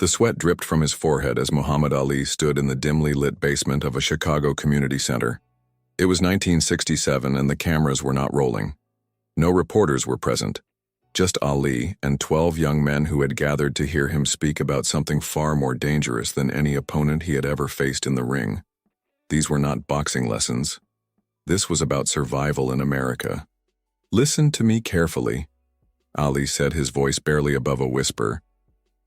The sweat dripped from his forehead as Muhammad Ali stood in the dimly lit basement of a Chicago community center. It was 1967 and the cameras were not rolling. No reporters were present. Just Ali and 12 young men who had gathered to hear him speak about something far more dangerous than any opponent he had ever faced in the ring. These were not boxing lessons. This was about survival in America. "Listen to me carefully," Ali said, his voice barely above a whisper.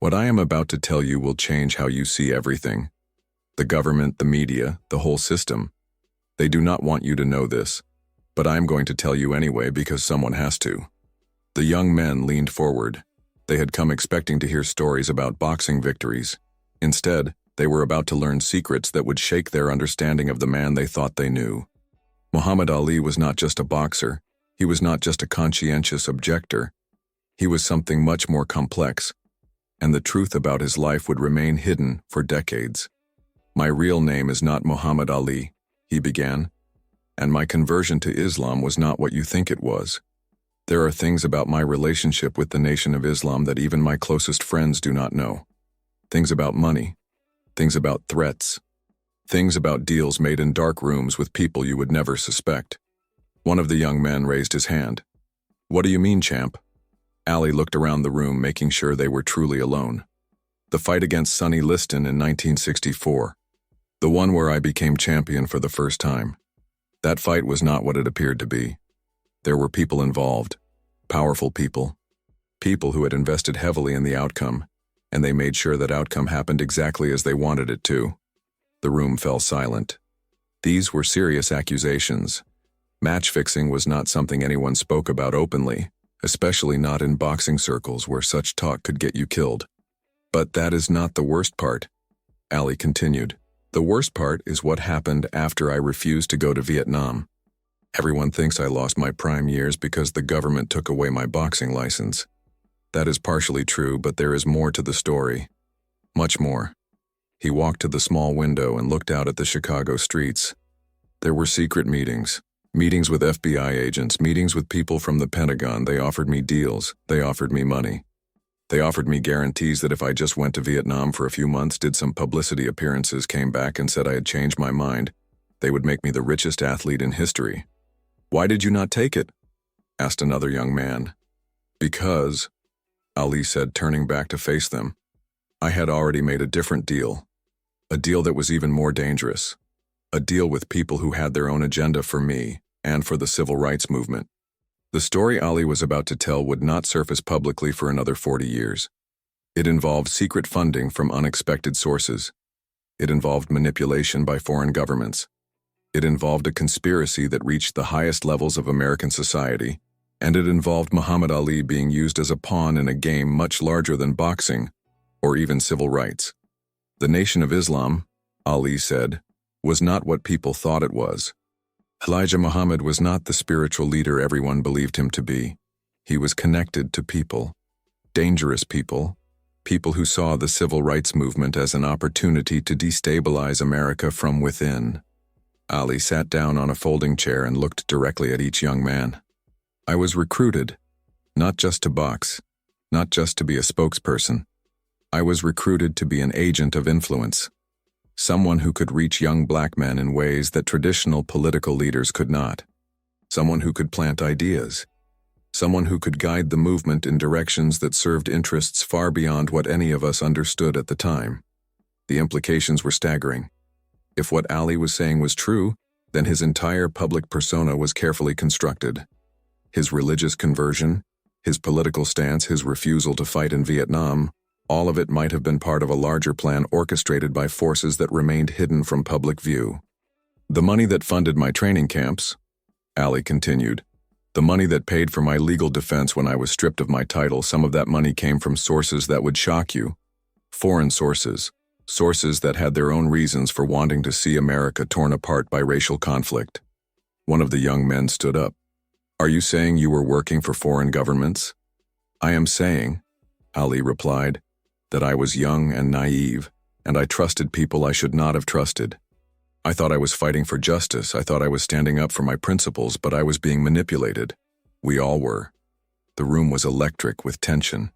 "What I am about to tell you will change how you see everything. The government, the media, the whole system. They do not want you to know this, but I am going to tell you anyway because someone has to." The young men leaned forward. They had come expecting to hear stories about boxing victories. Instead, they were about to learn secrets that would shake their understanding of the man they thought they knew. Muhammad Ali was not just a boxer. He was not just a conscientious objector. He was something much more complex, and the truth about his life would remain hidden for decades. "My real name is not Muhammad Ali," he began, "and my conversion to Islam was not what you think it was. There are things about my relationship with the Nation of Islam that even my closest friends do not know. Things about money, things about threats, things about deals made in dark rooms with people you would never suspect." One of the young men raised his hand. "What do you mean, champ?" Ali looked around the room, making sure they were truly alone. "The fight against Sonny Liston in 1964. The one where I became champion for the first time. That fight was not what it appeared to be. There were people involved, powerful people, people who had invested heavily in the outcome, and they made sure that outcome happened exactly as they wanted it to." The room fell silent. These were serious accusations. Match-fixing was not something anyone spoke about openly, especially not in boxing circles where such talk could get you killed. "But that is not the worst part," Ali continued. "The worst part is what happened after I refused to go to Vietnam. Everyone thinks I lost my prime years because the government took away my boxing license. That is partially true, but there is more to the story. Much more." He walked to the small window and looked out at the Chicago streets. There were secret meetings. Meetings with FBI agents, meetings with people from the Pentagon. They offered me deals. They offered me money. They offered me guarantees that if I just went to Vietnam for a few months, did some publicity appearances, came back and said I had changed my mind, they would make me the richest athlete in history. "Why did you not take it?" asked another young man. "Because," Ali said, turning back to face them, "I had already made a different deal. A deal that was even more dangerous. A deal with people who had their own agenda for me and for the civil rights movement." The story Ali was about to tell would not surface publicly for another 40 years. It involved secret funding from unexpected sources. It involved manipulation by foreign governments. It involved a conspiracy that reached the highest levels of American society, and it involved Muhammad Ali being used as a pawn in a game much larger than boxing, or even civil rights. The Nation of Islam, Ali said, was not what people thought it was. Elijah Muhammad was not the spiritual leader everyone believed him to be. He was connected to people, dangerous people, people who saw the civil rights movement as an opportunity to destabilize America from within. Ali sat down on a folding chair and looked directly at each young man. "I was recruited, not just to box, not just to be a spokesperson. I was recruited to be an agent of influence. Someone who could reach young black men in ways that traditional political leaders could not. Someone who could plant ideas. Someone who could guide the movement in directions that served interests far beyond what any of us understood at the time." The implications were staggering. If what Ali was saying was true, then his entire public persona was carefully constructed. His religious conversion, his political stance, his refusal to fight in Vietnam, all of it might have been part of a larger plan orchestrated by forces that remained hidden from public view. "The money that funded my training camps," Ali continued, "the money that paid for my legal defense when I was stripped of my title, some of that money came from sources that would shock you. Foreign sources. Sources that had their own reasons for wanting to see America torn apart by racial conflict." One of the young men stood up. "Are you saying you were working for foreign governments?" "I am saying," Ali replied, "that I was young and naive, and I trusted people I should not have trusted. I thought I was fighting for justice. I thought I was standing up for my principles, but I was being manipulated. We all were." The room was electric with tension.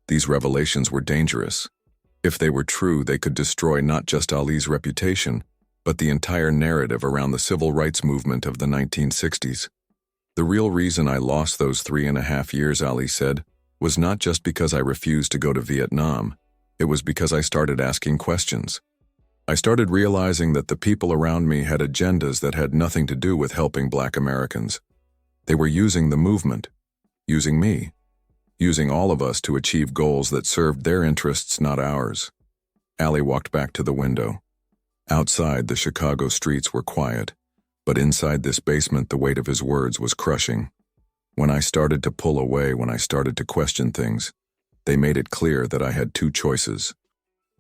These revelations were dangerous. If they were true, they could destroy not just Ali's reputation, but the entire narrative around the civil rights movement of the 1960s. The real reason I lost those 3.5 years, Ali said, was not just because I refused to go to Vietnam. It was because I started asking questions. I started realizing that the people around me had agendas that had nothing to do with helping Black Americans. They were using the movement, using me, using all of us to achieve goals that served their interests, not ours. Ali walked back to the window. Outside, the Chicago streets were quiet, but inside this basement, the weight of his words was crushing. When I started to pull away, when I started to question things, they made it clear that I had two choices.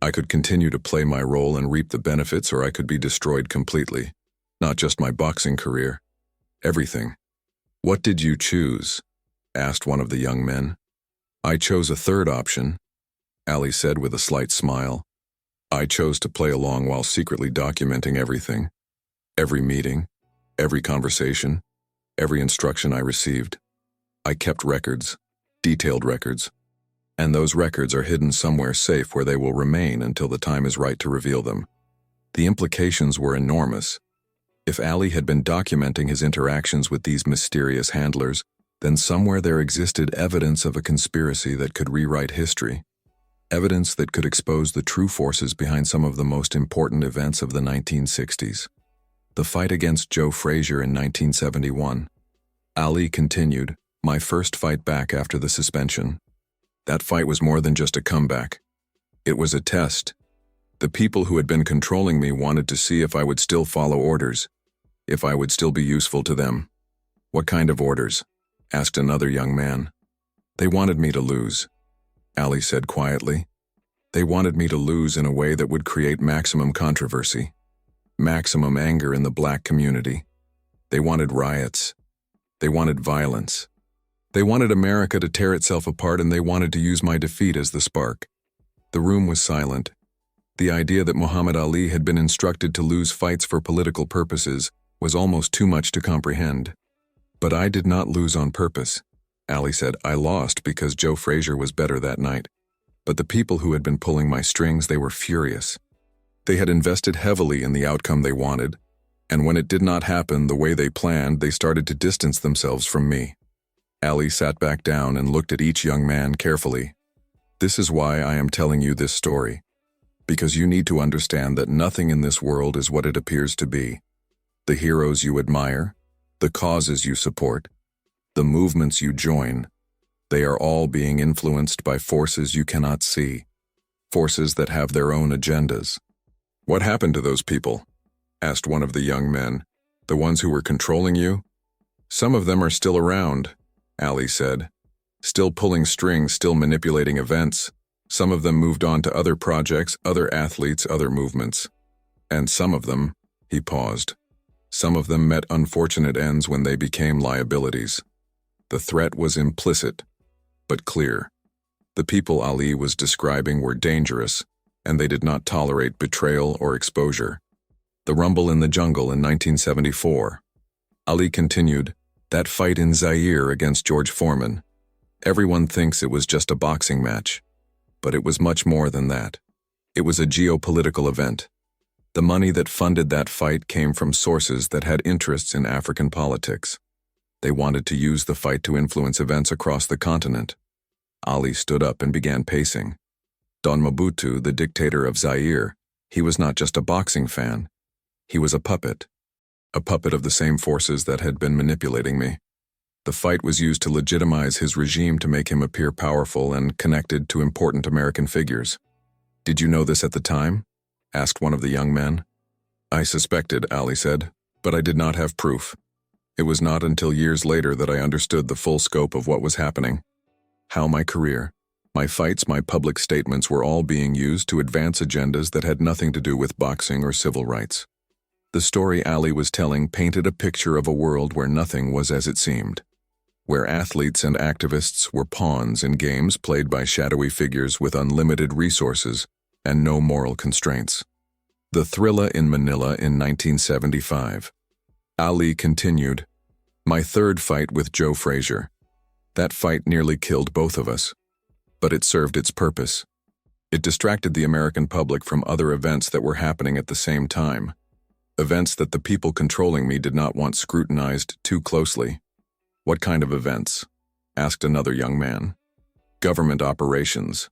I could continue to play my role and reap the benefits, or I could be destroyed completely. Not just my boxing career. Everything. "What did you choose?" asked one of the young men. "I chose a third option," Ali said with a slight smile. "I chose to play along while secretly documenting everything. Every meeting, every conversation, every instruction I received. I kept records, detailed records. And those records are hidden somewhere safe where they will remain until the time is right to reveal them." The implications were enormous. If Ali had been documenting his interactions with these mysterious handlers, then somewhere there existed evidence of a conspiracy that could rewrite history. Evidence that could expose the true forces behind some of the most important events of the 1960s. The fight against Joe Frazier in 1971. Ali continued, "My first fight back after the suspension. That fight was more than just a comeback. It was a test. The people who had been controlling me wanted to see if I would still follow orders, if I would still be useful to them." "What kind of orders?" asked another young man. "They wanted me to lose," Ali said quietly. "They wanted me to lose in a way that would create maximum controversy, maximum anger in the Black community. They wanted riots. They wanted violence. They wanted America to tear itself apart, and they wanted to use my defeat as the spark." The room was silent. The idea that Muhammad Ali had been instructed to lose fights for political purposes was almost too much to comprehend. "But I did not lose on purpose," Ali said. "I lost because Joe Frazier was better that night. But the people who had been pulling my strings, they were furious. They had invested heavily in the outcome they wanted, and when it did not happen the way they planned, they started to distance themselves from me." Ali sat back down and looked at each young man carefully. "This is why I am telling you this story. Because you need to understand that nothing in this world is what it appears to be. The heroes you admire, the causes you support, the movements you join, they are all being influenced by forces you cannot see, forces that have their own agendas." "What happened to those people?" asked one of the young men. "The ones who were controlling you?" "Some of them are still around," Ali said. "Still pulling strings, still manipulating events. Some of them moved on to other projects, other athletes, other movements. And some of them," he paused, "some of them met unfortunate ends when they became liabilities." The threat was implicit, but clear. The people Ali was describing were dangerous, and they did not tolerate betrayal or exposure. The rumble in the jungle in 1974. Ali continued, "That fight in Zaire against George Foreman. Everyone thinks it was just a boxing match, but it was much more than that. It was a geopolitical event. The money that funded that fight came from sources that had interests in African politics. They wanted to use the fight to influence events across the continent." Ali stood up and began pacing. Don Mobutu, the dictator of Zaire, he was not just a boxing fan. He was a puppet of the same forces that had been manipulating me. The fight was used to legitimize his regime, to make him appear powerful and connected to important American figures. "Did you know this at the time?" asked one of the young men. "I suspected," Ali said, "but I did not have proof. It was not until years later that I understood the full scope of what was happening. How my career, my fights, my public statements were all being used to advance agendas that had nothing to do with boxing or civil rights." The story Ali was telling painted a picture of a world where nothing was as it seemed, where athletes and activists were pawns in games played by shadowy figures with unlimited resources and no moral constraints. The thriller in Manila in 1975. Ali continued, "My third fight with Joe Frazier. That fight nearly killed both of us, but it served its purpose. It distracted the American public from other events that were happening at the same time. Events that the people controlling me did not want scrutinized too closely. What kind of events? Asked another young man. Government operations.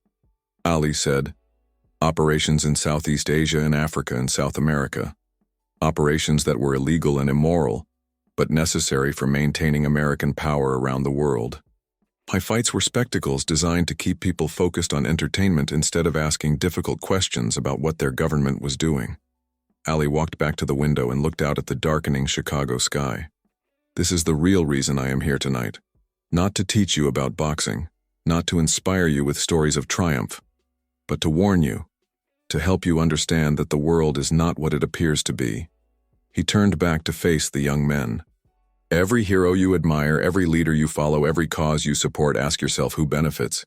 Ali said. Operations in Southeast Asia and Africa and South America. Operations that were illegal and immoral, but necessary for maintaining American power around the world. My fights were spectacles designed to keep people focused on entertainment instead of asking difficult questions about what their government was doing. Ali walked back to the window and looked out at the darkening Chicago sky. This is the real reason I am here tonight. Not to teach you about boxing, not to inspire you with stories of triumph, but to warn you, to help you understand that the world is not what it appears to be. He turned back to face the young men. Every hero you admire, every leader you follow, every cause you support, ask yourself who benefits.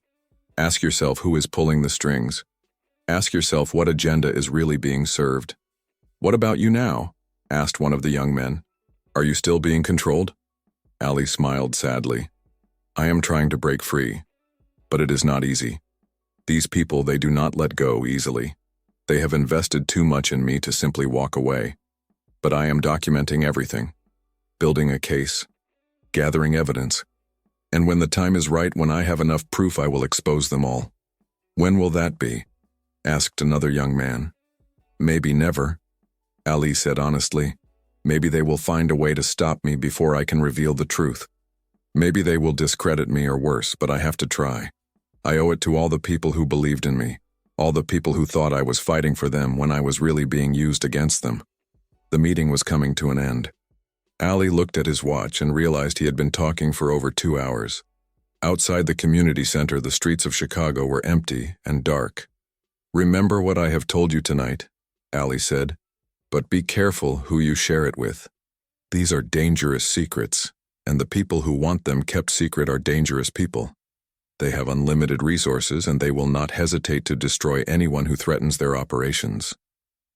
Ask yourself who is pulling the strings. Ask yourself what agenda is really being served. What about you now? Asked one of the young men. Are you still being controlled? Ali smiled sadly. I am trying to break free, but it is not easy. These people, they do not let go easily. They have invested too much in me to simply walk away. But I am documenting everything, building a case, gathering evidence. And when the time is right, when I have enough proof, I will expose them all. When will that be? Asked another young man. Maybe never, Ali said honestly. Maybe they will find a way to stop me before I can reveal the truth. Maybe they will discredit me or worse, but I have to try. I owe it to all the people who believed in me, all the people who thought I was fighting for them when I was really being used against them. The meeting was coming to an end. Ali looked at his watch and realized he had been talking for over 2 hours. Outside the community center, the streets of Chicago were empty and dark. Remember what I have told you tonight, Ali said, but be careful who you share it with. These are dangerous secrets, and the people who want them kept secret are dangerous people. They have unlimited resources and they will not hesitate to destroy anyone who threatens their operations.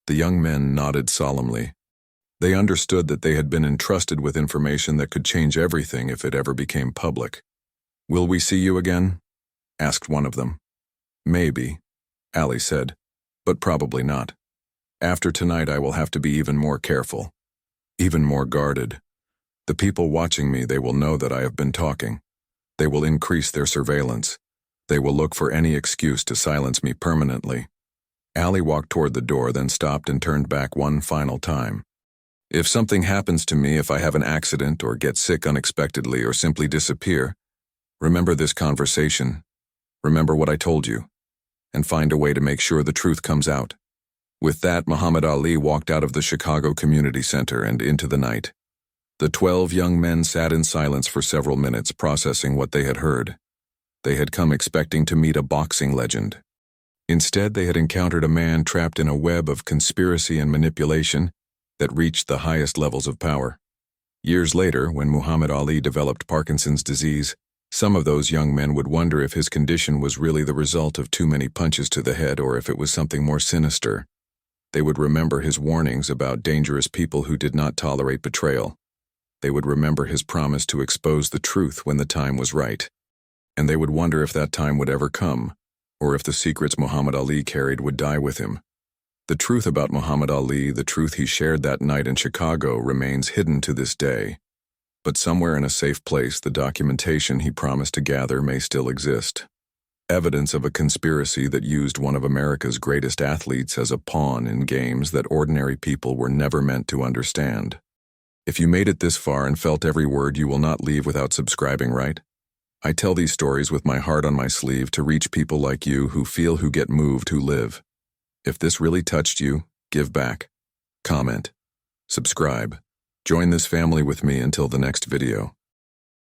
The young men nodded solemnly. They understood that they had been entrusted with information that could change everything if it ever became public. Will we see you again? Asked one of them. Maybe, Ali said, but probably not. After tonight I will have to be even more careful, even more guarded. The people watching me, they will know that I have been talking. They will increase their surveillance. They will look for any excuse to silence me permanently. Ali walked toward the door, then stopped and turned back one final time. If something happens to me, if I have an accident or get sick unexpectedly or simply disappear, remember this conversation, remember what I told you, and find a way to make sure the truth comes out. With that, Muhammad Ali walked out of the Chicago Community Center and into the night. The 12 young men sat in silence for several minutes, processing what they had heard. They had come expecting to meet a boxing legend. Instead, they had encountered a man trapped in a web of conspiracy and manipulation that reached the highest levels of power. Years later, when Muhammad Ali developed Parkinson's disease, some of those young men would wonder if his condition was really the result of too many punches to the head or if it was something more sinister. They would remember his warnings about dangerous people who did not tolerate betrayal. They would remember his promise to expose the truth when the time was right. And they would wonder if that time would ever come, or if the secrets Muhammad Ali carried would die with him. The truth about Muhammad Ali, the truth he shared that night in Chicago, remains hidden to this day. But somewhere in a safe place, the documentation he promised to gather may still exist. Evidence of a conspiracy that used one of America's greatest athletes as a pawn in games that ordinary people were never meant to understand. If you made it this far and felt every word, you will not leave without subscribing, right? I tell these stories with my heart on my sleeve to reach people like you who feel, who get moved, who live. If this really touched you, give back, comment, subscribe. Join this family with me until the next video.